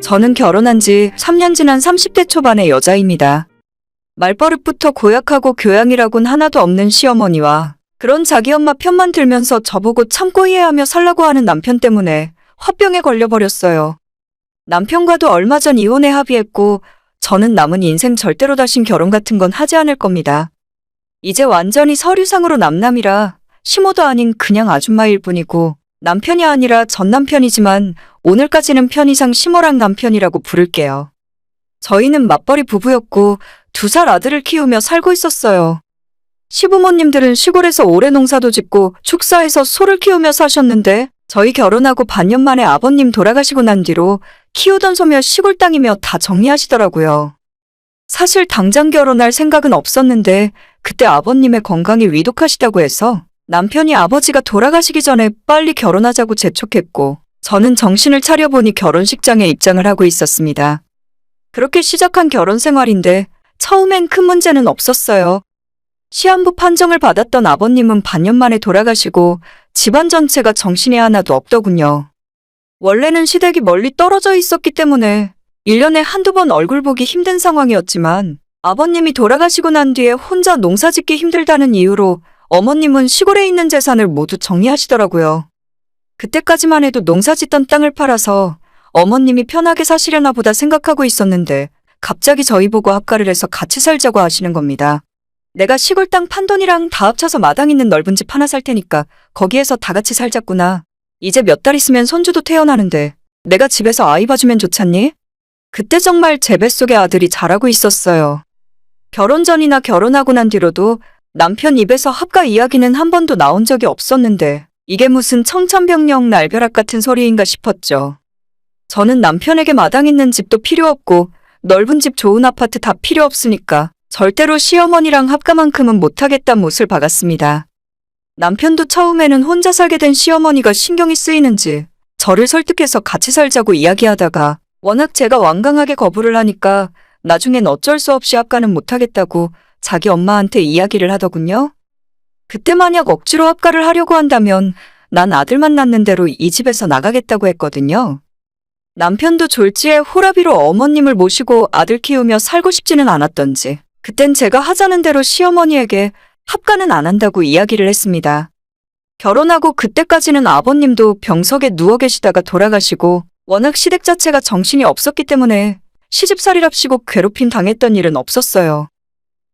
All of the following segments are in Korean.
저는 결혼한 지 3년 지난 30대 초반의 여자입니다. 말버릇부터 고약하고 교양이라곤 하나도 없는 시어머니와 그런 자기 엄마 편만 들면서 저보고 참고 이해하며 살라고 하는 남편 때문에 화병에 걸려버렸어요. 남편과도 얼마 전 이혼에 합의했고 저는 남은 인생 절대로 다신 결혼 같은 건 하지 않을 겁니다. 이제 완전히 서류상으로 남남이라 시모도 아닌 그냥 아줌마일 뿐이고 남편이 아니라 전 남편이지만 오늘까지는 편의상 시모랑 남편이라고 부를게요. 저희는 맞벌이 부부였고 2살 아들을 키우며 살고 있었어요. 시부모님들은 시골에서 오래 농사도 짓고 축사해서 소를 키우며 사셨는데 저희 결혼하고 반년 만에 아버님 돌아가시고 난 뒤로 키우던 소며 시골 땅이며 다 정리하시더라고요. 사실 당장 결혼할 생각은 없었는데 그때 아버님의 건강이 위독하시다고 해서 남편이 아버지가 돌아가시기 전에 빨리 결혼하자고 재촉했고 저는 정신을 차려보니 결혼식장에 입장을 하고 있었습니다. 그렇게 시작한 결혼 생활인데 처음엔 큰 문제는 없었어요. 시한부 판정을 받았던 아버님은 반년 만에 돌아가시고 집안 전체가 정신이 하나도 없더군요. 원래는 시댁이 멀리 떨어져 있었기 때문에 1년에 한두 번 얼굴 보기 힘든 상황이었지만 아버님이 돌아가시고 난 뒤에 혼자 농사 짓기 힘들다는 이유로 어머님은 시골에 있는 재산을 모두 정리하시더라고요. 그때까지만 해도 농사 짓던 땅을 팔아서 어머님이 편하게 사시려나 보다 생각하고 있었는데 갑자기 저희 보고 합가를 해서 같이 살자고 하시는 겁니다. 내가 시골 땅 판 돈이랑 다 합쳐서 마당 있는 넓은 집 하나 살 테니까 거기에서 다 같이 살자꾸나. 이제 몇 달 있으면 손주도 태어나는데 내가 집에서 아이 봐주면 좋잖니? 그때 정말 제 뱃속에 아들이 자라고 있었어요. 결혼 전이나 결혼하고 난 뒤로도 남편 입에서 합가 이야기는 한 번도 나온 적이 없었는데 이게 무슨 청천벽력 날벼락 같은 소리인가 싶었죠. 저는 남편에게 마당 있는 집도 필요 없고 넓은 집 좋은 아파트 다 필요 없으니까 절대로 시어머니랑 합가만큼은 못하겠다 못을 박았습니다. 남편도 처음에는 혼자 살게 된 시어머니가 신경이 쓰이는지 저를 설득해서 같이 살자고 이야기하다가 워낙 제가 완강하게 거부를 하니까 나중엔 어쩔 수 없이 합가는 못하겠다고 자기 엄마한테 이야기를 하더군요. 그때 만약 억지로 합가를 하려고 한다면 난 아들만 낳는 대로 이 집에서 나가겠다고 했거든요. 남편도 졸지에 호라비로 어머님을 모시고 아들 키우며 살고 싶지는 않았던지 그땐 제가 하자는 대로 시어머니에게 합가는 안 한다고 이야기를 했습니다. 결혼하고 그때까지는 아버님도 병석에 누워 계시다가 돌아가시고 워낙 시댁 자체가 정신이 없었기 때문에 시집살이랍시고 괴롭힘 당했던 일은 없었어요.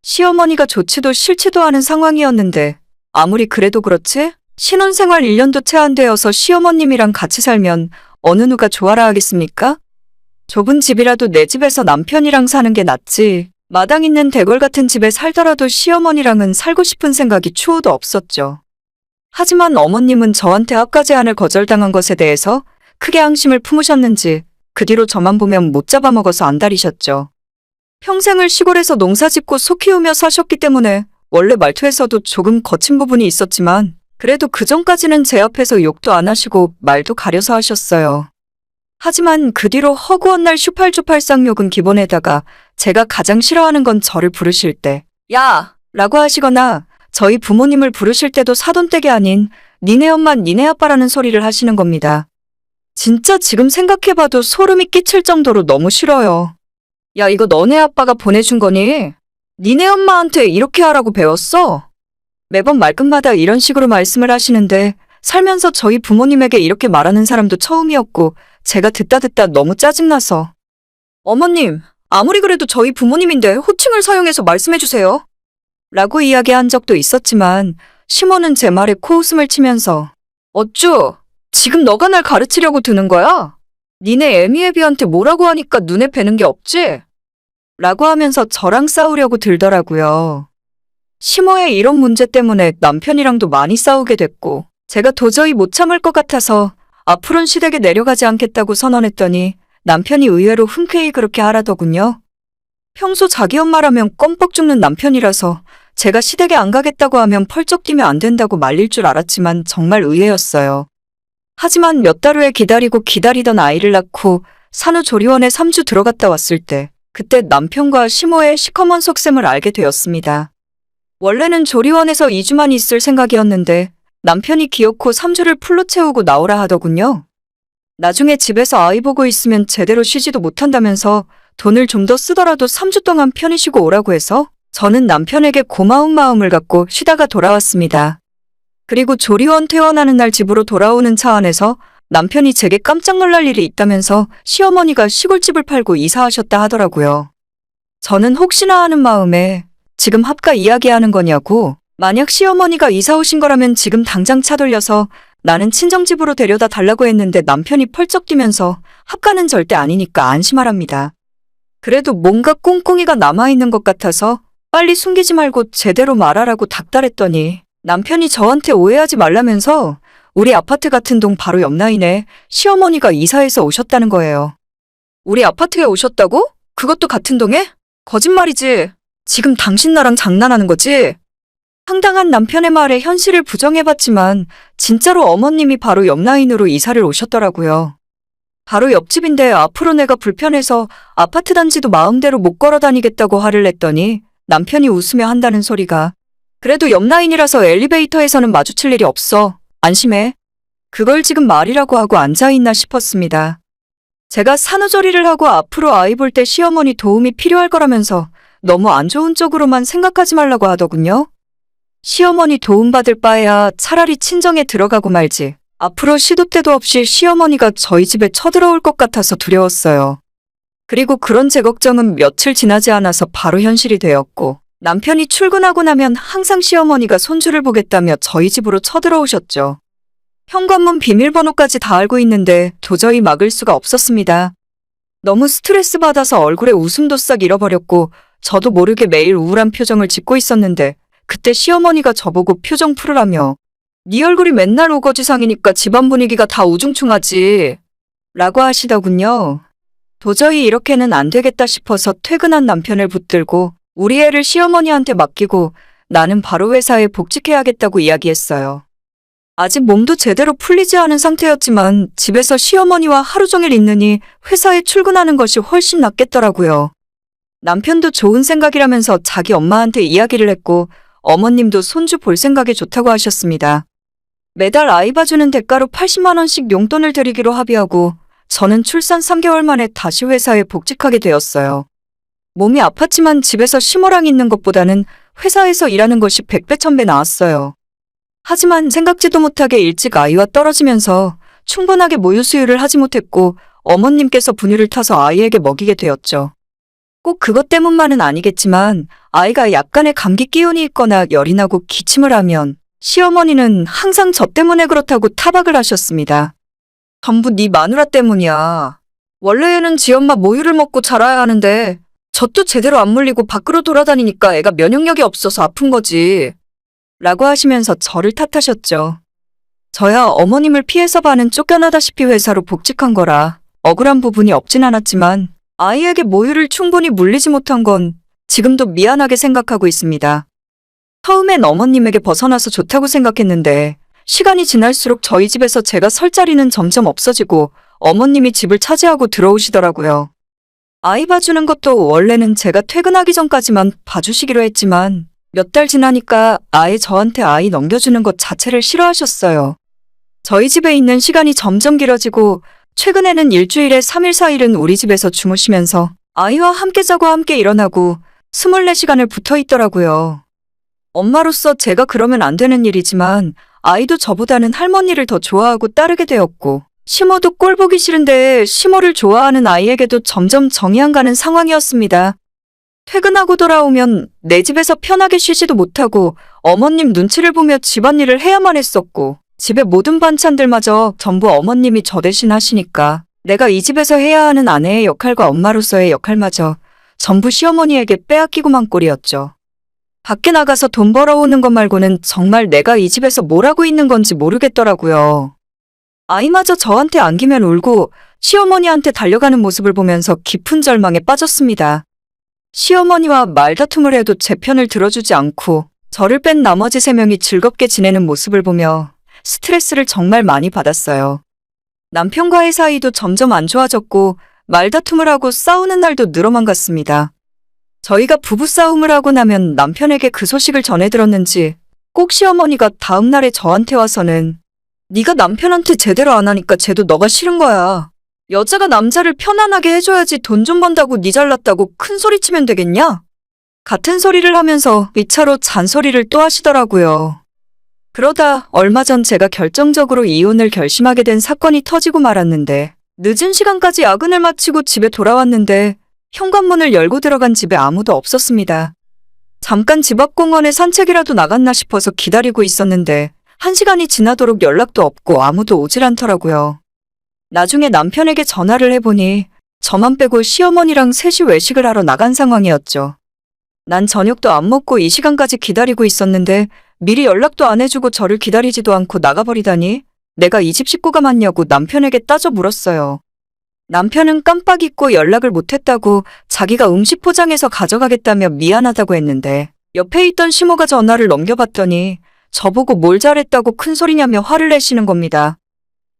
시어머니가 좋지도 싫지도 않은 상황이었는데 아무리 그래도 그렇지 신혼생활 1년도 채 안 되어서 시어머님이랑 같이 살면 어느 누가 좋아라 하겠습니까? 좁은 집이라도 내 집에서 남편이랑 사는 게 낫지 마당 있는 대궐 같은 집에 살더라도 시어머니랑은 살고 싶은 생각이 추호도 없었죠. 하지만 어머님은 저한테 합가 제안을 거절당한 것에 대해서 크게 앙심을 품으셨는지 그 뒤로 저만 보면 못 잡아먹어서 안달이셨죠. 평생을 시골에서 농사짓고 소 키우며 사셨기 때문에 원래 말투에서도 조금 거친 부분이 있었지만 그래도 그전까지는 제 앞에서 욕도 안 하시고 말도 가려서 하셨어요. 하지만 그 뒤로 허구한 날 슈팔주팔 쌍욕은 기본에다가 제가 가장 싫어하는 건 저를 부르실 때 야! 라고 하시거나 저희 부모님을 부르실 때도 사돈댁이 아닌 니네 엄마 니네 아빠라는 소리를 하시는 겁니다. 진짜 지금 생각해봐도 소름이 끼칠 정도로 너무 싫어요. 야, 이거 너네 아빠가 보내준 거니? 니네 엄마한테 이렇게 하라고 배웠어? 매번 말끝마다 이런 식으로 말씀을 하시는데 살면서 저희 부모님에게 이렇게 말하는 사람도 처음이었고 제가 듣다 너무 짜증나서 어머님, 아무리 그래도 저희 부모님인데 호칭을 사용해서 말씀해주세요. 라고 이야기한 적도 있었지만 시모는 제 말에 코웃음을 치면서 어쭈? 지금 너가 날 가르치려고 드는 거야? 니네 애미애비한테 뭐라고 하니까 눈에 뵈는 게 없지? 라고 하면서 저랑 싸우려고 들더라고요. 시모의 이런 문제 때문에 남편이랑도 많이 싸우게 됐고 제가 도저히 못 참을 것 같아서 앞으로는 시댁에 내려가지 않겠다고 선언했더니 남편이 의외로 흔쾌히 그렇게 하라더군요. 평소 자기 엄마라면 껌뻑 죽는 남편이라서 제가 시댁에 안 가겠다고 하면 펄쩍 뛰면 안 된다고 말릴 줄 알았지만 정말 의외였어요. 하지만 몇 달 후에 기다리던 아이를 낳고 산후조리원에 3주 들어갔다 왔을 때 그때 남편과 시모의 시커먼 속셈을 알게 되었습니다. 원래는 조리원에서 2주만 있을 생각이었는데 남편이 기어코 3주를 풀로 채우고 나오라 하더군요. 나중에 집에서 아이 보고 있으면 제대로 쉬지도 못한다면서 돈을 좀 더 쓰더라도 3주 동안 편히 쉬고 오라고 해서 저는 남편에게 고마운 마음을 갖고 쉬다가 돌아왔습니다. 그리고 조리원 퇴원하는 날 집으로 돌아오는 차 안에서 남편이 제게 깜짝 놀랄 일이 있다면서 시어머니가 시골집을 팔고 이사하셨다 하더라고요. 저는 혹시나 하는 마음에 지금 합가 이야기하는 거냐고, 만약 시어머니가 이사 오신 거라면 지금 당장 차 돌려서 나는 친정집으로 데려다 달라고 했는데 남편이 펄쩍 뛰면서 합가는 절대 아니니까 안심하랍니다. 그래도 뭔가 꿍꿍이가 남아있는 것 같아서 빨리 숨기지 말고 제대로 말하라고 닥달했더니 남편이 저한테 오해하지 말라면서 우리 아파트 같은 동 바로 옆 라인에 시어머니가 이사해서 오셨다는 거예요. 우리 아파트에 오셨다고? 그것도 같은 동에? 거짓말이지. 지금 당신 나랑 장난하는 거지? 황당한 남편의 말에 현실을 부정해봤지만 진짜로 어머님이 바로 옆 라인으로 이사를 오셨더라고요. 바로 옆집인데 앞으로 내가 불편해서 아파트 단지도 마음대로 못 걸어 다니겠다고 화를 냈더니 남편이 웃으며 한다는 소리가, 그래도 옆 라인이라서 엘리베이터에서는 마주칠 일이 없어. 안심해. 그걸 지금 말이라고 하고 앉아있나 싶었습니다. 제가 산후조리를 하고 앞으로 아이 볼 때 시어머니 도움이 필요할 거라면서 너무 안 좋은 쪽으로만 생각하지 말라고 하더군요. 시어머니 도움받을 바에야 차라리 친정에 들어가고 말지. 앞으로 시도 때도 없이 시어머니가 저희 집에 쳐들어올 것 같아서 두려웠어요. 그리고 그런 제 걱정은 며칠 지나지 않아서 바로 현실이 되었고, 남편이 출근하고 나면 항상 시어머니가 손주를 보겠다며 저희 집으로 쳐들어오셨죠. 현관문 비밀번호까지 다 알고 있는데 도저히 막을 수가 없었습니다. 너무 스트레스 받아서 얼굴에 웃음도 싹 잃어버렸고 저도 모르게 매일 우울한 표정을 짓고 있었는데 그때 시어머니가 저보고 표정 풀으라며 네 얼굴이 맨날 우거지상이니까 집안 분위기가 다 우중충하지 라고 하시더군요. 도저히 이렇게는 안 되겠다 싶어서 퇴근한 남편을 붙들고 우리 애를 시어머니한테 맡기고 나는 바로 회사에 복직해야겠다고 이야기했어요. 아직 몸도 제대로 풀리지 않은 상태였지만 집에서 시어머니와 하루 종일 있느니 회사에 출근하는 것이 훨씬 낫겠더라고요. 남편도 좋은 생각이라면서 자기 엄마한테 이야기를 했고 어머님도 손주 볼 생각이 좋다고 하셨습니다. 매달 아이 봐주는 대가로 80만 원씩 용돈을 드리기로 합의하고 저는 출산 3개월 만에 다시 회사에 복직하게 되었어요. 몸이 아팠지만 집에서 시모랑 있는 것보다는 회사에서 일하는 것이 100배 1000배 나았어요. 하지만 생각지도 못하게 일찍 아이와 떨어지면서 충분하게 모유 수유를 하지 못했고 어머님께서 분유를 타서 아이에게 먹이게 되었죠. 꼭 그것 때문만은 아니겠지만 아이가 약간의 감기 기운이 있거나 열이 나고 기침을 하면 시어머니는 항상 저 때문에 그렇다고 타박을 하셨습니다. 전부 네 마누라 때문이야. 원래는 지 엄마 모유를 먹고 자라야 하는데 젖도 제대로 안 물리고 밖으로 돌아다니니까 애가 면역력이 없어서 아픈 거지. 라고 하시면서 저를 탓하셨죠. 저야 어머님을 피해서 반은 쫓겨나다시피 회사로 복직한 거라 억울한 부분이 없진 않았지만 아이에게 모유를 충분히 물리지 못한 건 지금도 미안하게 생각하고 있습니다. 처음엔 어머님에게 벗어나서 좋다고 생각했는데 시간이 지날수록 저희 집에서 제가 설 자리는 점점 없어지고 어머님이 집을 차지하고 들어오시더라고요. 아이 봐주는 것도 원래는 제가 퇴근하기 전까지만 봐주시기로 했지만 몇 달 지나니까 아예 저한테 아이 넘겨주는 것 자체를 싫어하셨어요. 저희 집에 있는 시간이 점점 길어지고 최근에는 일주일에 3일 4일은 우리 집에서 주무시면서 아이와 함께 자고 함께 일어나고 24시간을 붙어 있더라고요. 엄마로서 제가 그러면 안 되는 일이지만 아이도 저보다는 할머니를 더 좋아하고 따르게 되었고 시모도 꼴 보기 싫은데 시모를 좋아하는 아이에게도 점점 정이 안 가는 상황이었습니다. 퇴근하고 돌아오면 내 집에서 편하게 쉬지도 못하고 어머님 눈치를 보며 집안일을 해야만 했었고 집의 모든 반찬들마저 전부 어머님이 저 대신 하시니까 내가 이 집에서 해야 하는 아내의 역할과 엄마로서의 역할마저 전부 시어머니에게 빼앗기고만 꼴이었죠. 밖에 나가서 돈 벌어오는 것 말고는 정말 내가 이 집에서 뭘 하고 있는 건지 모르겠더라고요. 아이마저 저한테 안기면 울고 시어머니한테 달려가는 모습을 보면서 깊은 절망에 빠졌습니다. 시어머니와 말다툼을 해도 제 편을 들어주지 않고 저를 뺀 나머지 3명이 즐겁게 지내는 모습을 보며 스트레스를 정말 많이 받았어요. 남편과의 사이도 점점 안 좋아졌고 말다툼을 하고 싸우는 날도 늘어만 갔습니다. 저희가 부부싸움을 하고 나면 남편에게 그 소식을 전해 들었는지 꼭 시어머니가 다음 날에 저한테 와서는 네가 남편한테 제대로 안 하니까 쟤도 너가 싫은 거야. 여자가 남자를 편안하게 해줘야지 돈 좀 번다고 니 잘났다고 큰 소리 치면 되겠냐? 같은 소리를 하면서 2차로 잔소리를 또 하시더라고요. 그러다 얼마 전 제가 결정적으로 이혼을 결심하게 된 사건이 터지고 말았는데 늦은 시간까지 야근을 마치고 집에 돌아왔는데 현관문을 열고 들어간 집에 아무도 없었습니다. 잠깐 집 앞 공원에 산책이라도 나갔나 싶어서 기다리고 있었는데 1시간이 지나도록 연락도 없고 아무도 오질 않더라고요. 나중에 남편에게 전화를 해보니 저만 빼고 시어머니랑 셋이 외식을 하러 나간 상황이었죠. 난 저녁도 안 먹고 이 시간까지 기다리고 있었는데 미리 연락도 안 해주고 저를 기다리지도 않고 나가버리다니 내가 이 집 식구가 맞냐고 남편에게 따져 물었어요. 남편은 깜빡 잊고 연락을 못했다고 자기가 음식 포장해서 가져가겠다며 미안하다고 했는데 옆에 있던 시모가 전화를 넘겨봤더니 저보고 뭘 잘했다고 큰 소리냐며 화를 내시는 겁니다.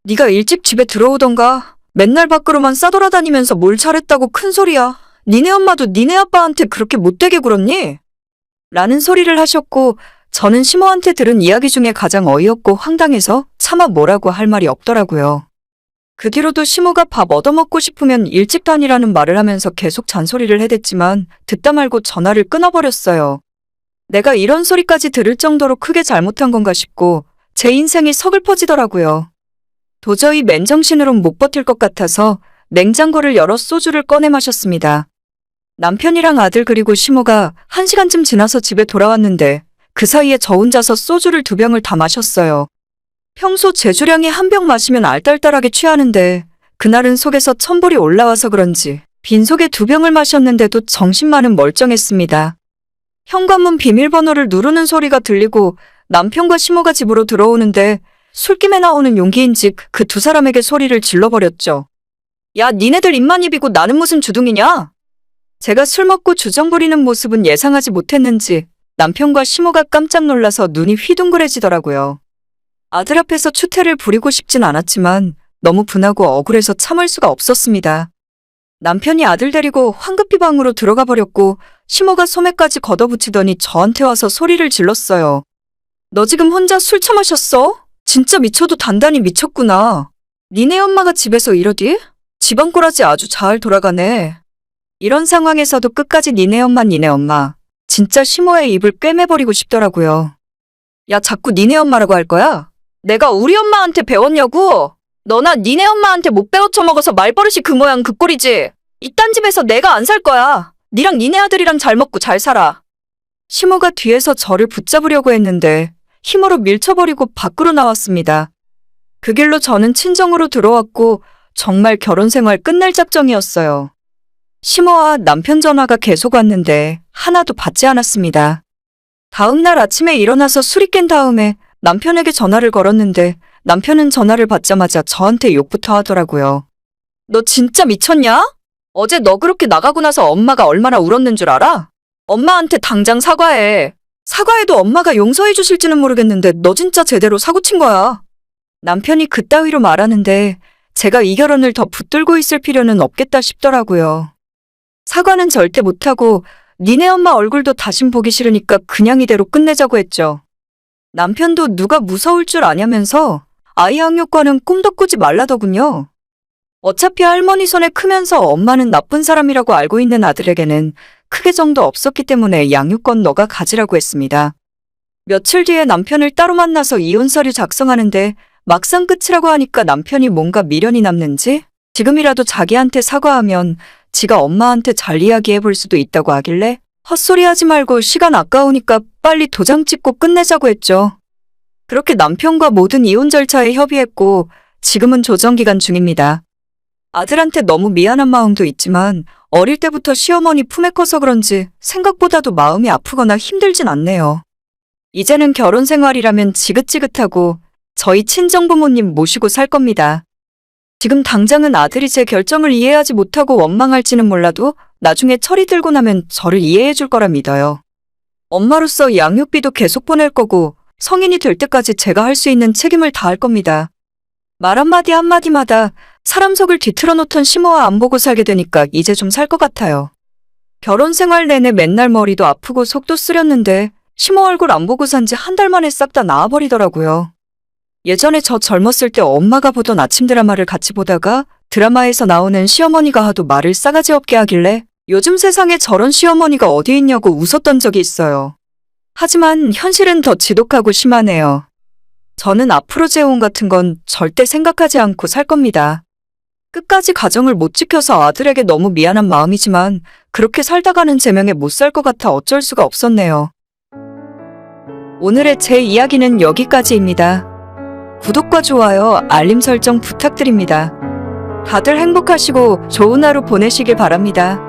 네가 일찍 집에 들어오던가 맨날 밖으로만 싸돌아다니면서 뭘 잘했다고 큰 소리야. 니네 엄마도 니네 아빠한테 그렇게 못되게 굴었니? 라는 소리를 하셨고 저는 시모한테 들은 이야기 중에 가장 어이없고 황당해서 차마 뭐라고 할 말이 없더라고요. 그 뒤로도 시모가 밥 얻어먹고 싶으면 일찍 다니라는 말을 하면서 계속 잔소리를 해댔지만 듣다 말고 전화를 끊어버렸어요. 내가 이런 소리까지 들을 정도로 크게 잘못한 건가 싶고 제 인생이 서글퍼지더라고요. 도저히 맨정신으론 못 버틸 것 같아서 냉장고를 열어 소주를 꺼내 마셨습니다. 남편이랑 아들 그리고 시모가 1시간쯤 지나서 집에 돌아왔는데 그 사이에 저 혼자서 소주를 2병을 다 마셨어요. 평소 제주량이 1병 마시면 알딸딸하게 취하는데 그날은 속에서 천불이 올라와서 그런지 빈속에 2병을 마셨는데도 정신만은 멀쩡했습니다. 현관문 비밀번호를 누르는 소리가 들리고 남편과 시모가 집으로 들어오는데 술김에 나오는 용기인지 그 2사람에게 소리를 질러버렸죠. 야, 니네들 입만 입이고 나는 무슨 주둥이냐? 제가 술 먹고 주정 부리는 모습은 예상하지 못했는지 남편과 시모가 깜짝 놀라서 눈이 휘둥그레지더라고요. 아들 앞에서 추태를 부리고 싶진 않았지만 너무 분하고 억울해서 참을 수가 없었습니다. 남편이 아들 데리고 황급히 방으로 들어가 버렸고 시모가 소매까지 걷어붙이더니 저한테 와서 소리를 질렀어요. 너 지금 혼자 술 처마셨어? 진짜 미쳐도 단단히 미쳤구나. 니네 엄마가 집에서 이러디? 집안 꼬라지 아주 잘 돌아가네. 이런 상황에서도 끝까지 니네 엄마. 진짜 시모의 입을 꿰매버리고 싶더라고요. 야, 자꾸 니네 엄마라고 할 거야? 내가 우리 엄마한테 배웠냐고? 너나 니네 엄마한테 못 배워 처먹어서 말버릇이 그 모양 그 꼴이지. 이딴 집에서 내가 안 살 거야. 니랑 니네 아들이랑 잘 먹고 잘 살아. 시모가 뒤에서 저를 붙잡으려고 했는데 힘으로 밀쳐버리고 밖으로 나왔습니다. 그 길로 저는 친정으로 들어왔고 정말 결혼 생활 끝낼 작정이었어요. 시모와 남편 전화가 계속 왔는데 하나도 받지 않았습니다. 다음 날 아침에 일어나서 술이 깬 다음에 남편에게 전화를 걸었는데 남편은 전화를 받자마자 저한테 욕부터 하더라고요. 너 진짜 미쳤냐? 어제 너 그렇게 나가고 나서 엄마가 얼마나 울었는 줄 알아? 엄마한테 당장 사과해. 사과해도 엄마가 용서해 주실지는 모르겠는데 너 진짜 제대로 사고친 거야. 남편이 그따위로 말하는데 제가 이 결혼을 더 붙들고 있을 필요는 없겠다 싶더라고요. 사과는 절대 못하고 니네 엄마 얼굴도 다신 보기 싫으니까 그냥 이대로 끝내자고 했죠. 남편도 누가 무서울 줄 아냐면서 아이 양육과는 꿈도 꾸지 말라더군요. 어차피 할머니 손에 크면서 엄마는 나쁜 사람이라고 알고 있는 아들에게는 크게 정도 없었기 때문에 양육권 너가 가지라고 했습니다. 며칠 뒤에 남편을 따로 만나서 이혼 서류 작성하는데 막상 끝이라고 하니까 남편이 뭔가 미련이 남는지 지금이라도 자기한테 사과하면 지가 엄마한테 잘 이야기해 볼 수도 있다고 하길래 헛소리 하지 말고 시간 아까우니까 빨리 도장 찍고 끝내자고 했죠. 그렇게 남편과 모든 이혼 절차에 협의했고 지금은 조정기간 중입니다. 아들한테 너무 미안한 마음도 있지만 어릴 때부터 시어머니 품에 커서 그런지 생각보다도 마음이 아프거나 힘들진 않네요. 이제는 결혼 생활이라면 지긋지긋하고 저희 친정부모님 모시고 살 겁니다. 지금 당장은 아들이 제 결정을 이해하지 못하고 원망할지는 몰라도 나중에 철이 들고 나면 저를 이해해 줄 거라 믿어요. 엄마로서 양육비도 계속 보낼 거고 성인이 될 때까지 제가 할 수 있는 책임을 다할 겁니다. 말 한마디 한마디마다 사람 속을 뒤틀어 놓던 시모와 안 보고 살게 되니까 이제 좀 살 것 같아요. 결혼 생활 내내 맨날 머리도 아프고 속도 쓰렸는데 시모 얼굴 안 보고 산 지 1달 만에 싹 다 나아버리더라고요. 예전에 저 젊었을 때 엄마가 보던 아침 드라마를 같이 보다가 드라마에서 나오는 시어머니가 하도 말을 싸가지 없게 하길래 요즘 세상에 저런 시어머니가 어디 있냐고 웃었던 적이 있어요. 하지만 현실은 더 지독하고 심하네요. 저는 앞으로 재혼 같은 건 절대 생각하지 않고 살 겁니다. 끝까지 가정을 못 지켜서 아들에게 너무 미안한 마음이지만 그렇게 살다가는 제 명에 못 살 것 같아 어쩔 수가 없었네요. 오늘의 제 이야기는 여기까지입니다. 구독과 좋아요, 알림 설정 부탁드립니다. 다들 행복하시고 좋은 하루 보내시길 바랍니다.